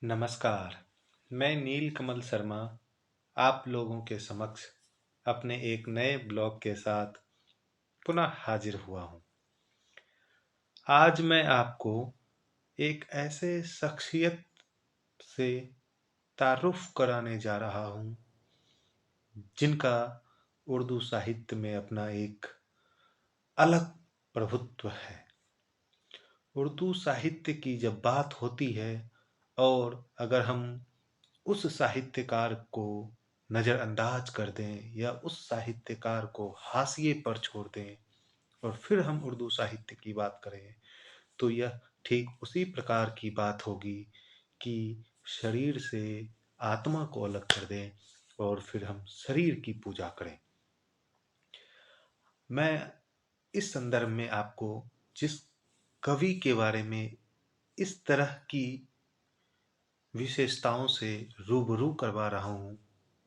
नमस्कार, मैं नीलकमल शर्मा आप लोगों के समक्ष अपने एक नए ब्लॉग के साथ पुनः हाजिर हुआ हूँ। आज मैं आपको एक ऐसे शख्सियत से तारुफ कराने जा रहा हूँ जिनका उर्दू साहित्य में अपना एक अलग प्रभुत्व है। उर्दू साहित्य की जब बात होती है और अगर हम उस साहित्यकार को नज़रअंदाज कर दें या उस साहित्यकार को हाशिए पर छोड़ दें और फिर हम उर्दू साहित्य की बात करें तो यह ठीक उसी प्रकार की बात होगी कि शरीर से आत्मा को अलग कर दें और फिर हम शरीर की पूजा करें। मैं इस संदर्भ में आपको जिस कवि के बारे में इस तरह की विशेषताओं से रूबरू करवा रहा हूँ,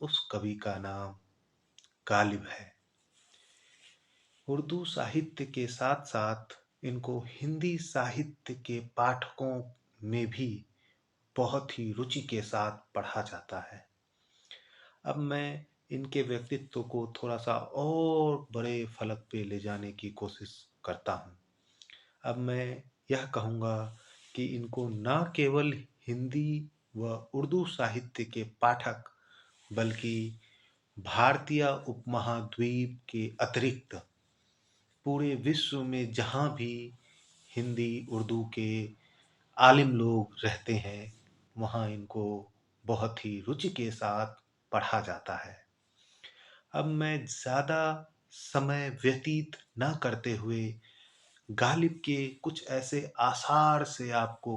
उस कवि का नाम गालिब है। उर्दू साहित्य के साथ साथ इनको हिंदी साहित्य के पाठकों में भी बहुत ही रुचि के साथ पढ़ा जाता है। अब मैं इनके व्यक्तित्व को थोड़ा सा और बड़े फलक पे ले जाने की कोशिश करता हूँ। अब मैं यह कहूँगा कि इनको न केवल हिंदी व उर्दू साहित्य के पाठक बल्कि भारतीय उपमहाद्वीप के अतिरिक्त पूरे विश्व में जहाँ भी हिंदी उर्दू के आलिम लोग रहते हैं वहाँ इनको बहुत ही रुचि के साथ पढ़ा जाता है। अब मैं ज़्यादा समय व्यतीत न करते हुए गालिब के कुछ ऐसे आसार से आपको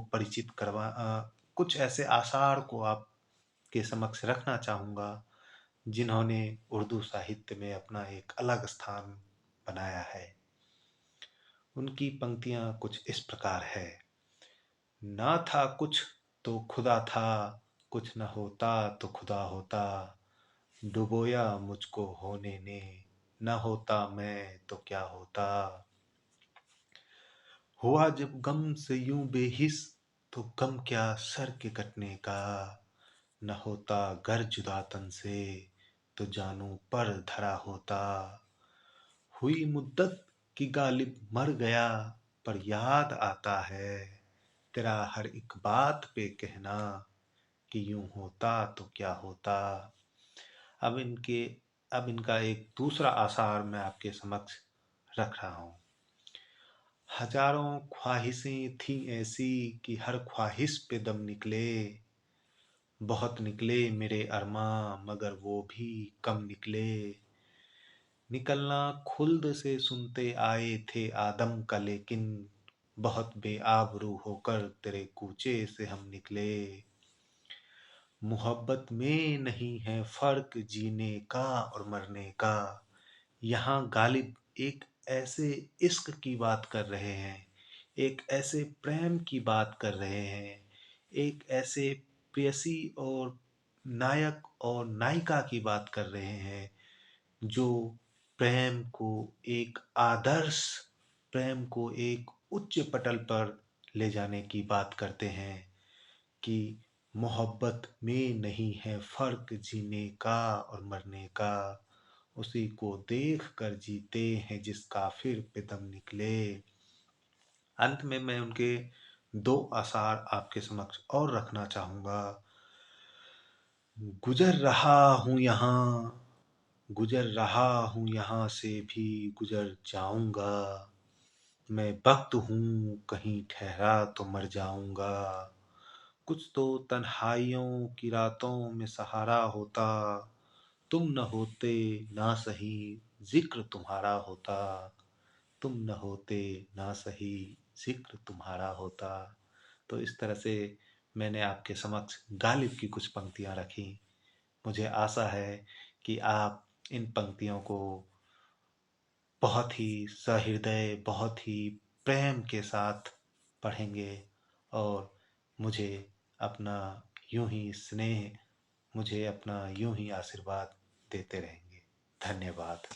कुछ ऐसे आसार को आपके समक्ष रखना चाहूँगा जिन्होंने उर्दू साहित्य में अपना एक अलग स्थान बनाया है। उनकी पंक्तियाँ कुछ इस प्रकार है। ना था कुछ तो खुदा था, कुछ न होता तो खुदा होता, डुबोया मुझको होने ने, न होता मैं तो क्या होता। हुआ जब गम से यूं बेहिस तो गम क्या सर के कटने का, न होता घर जुदा तन से तो जानू पर धरा होता। हुई मुद्दत कि गालिब मर गया पर याद आता है तेरा हर एक बात पे कहना कि यूं होता तो क्या होता। अब इनके अब इनका एक दूसरा आसार मैं आपके समक्ष रख रहा हूँ। हजारों ख्वाहिशें थी ऐसी कि हर ख्वाहिश पे दम निकले, बहुत निकले मेरे अरमां मगर वो भी कम निकले। निकलना खुल्द से सुनते आए थे आदम का लेकिन बहुत बेआबरू होकर तेरे कूचे से हम निकले। मोहब्बत में नहीं है फर्क जीने का और मरने का। यहाँ गालिब एक ऐसे इश्क की बात कर रहे हैं, एक ऐसे प्रेम की बात कर रहे हैं, एक ऐसे प्रेयसी और नायक और नायिका की बात कर रहे हैं जो प्रेम को एक आदर्श, प्रेम को एक उच्च पटल पर ले जाने की बात करते हैं कि मोहब्बत में नहीं है फर्क जीने का और मरने का, उसी को देख कर जीते हैं जिस काफिर पे दम निकले। अंत में मैं उनके दो आसार आपके समक्ष और रखना चाहूँगा। गुजर रहा हूँ यहाँ, गुजर रहा हूँ यहाँ से भी गुजर जाऊँगा, मैं वक्त हूँ कहीं ठहरा तो मर जाऊँगा। कुछ तो तन्हाइयों की रातों में सहारा होता, तुम न होते ना सही जिक्र तुम्हारा होता, तुम न होते ना सही जिक्र तुम्हारा होता। तो इस तरह से मैंने आपके समक्ष गालिब की कुछ पंक्तियाँ रखी। मुझे आशा है कि आप इन पंक्तियों को बहुत ही सहृदय, बहुत ही प्रेम के साथ पढ़ेंगे और मुझे अपना यूं ही स्नेह, मुझे अपना यूं ही आशीर्वाद देते रहेंगे। धन्यवाद।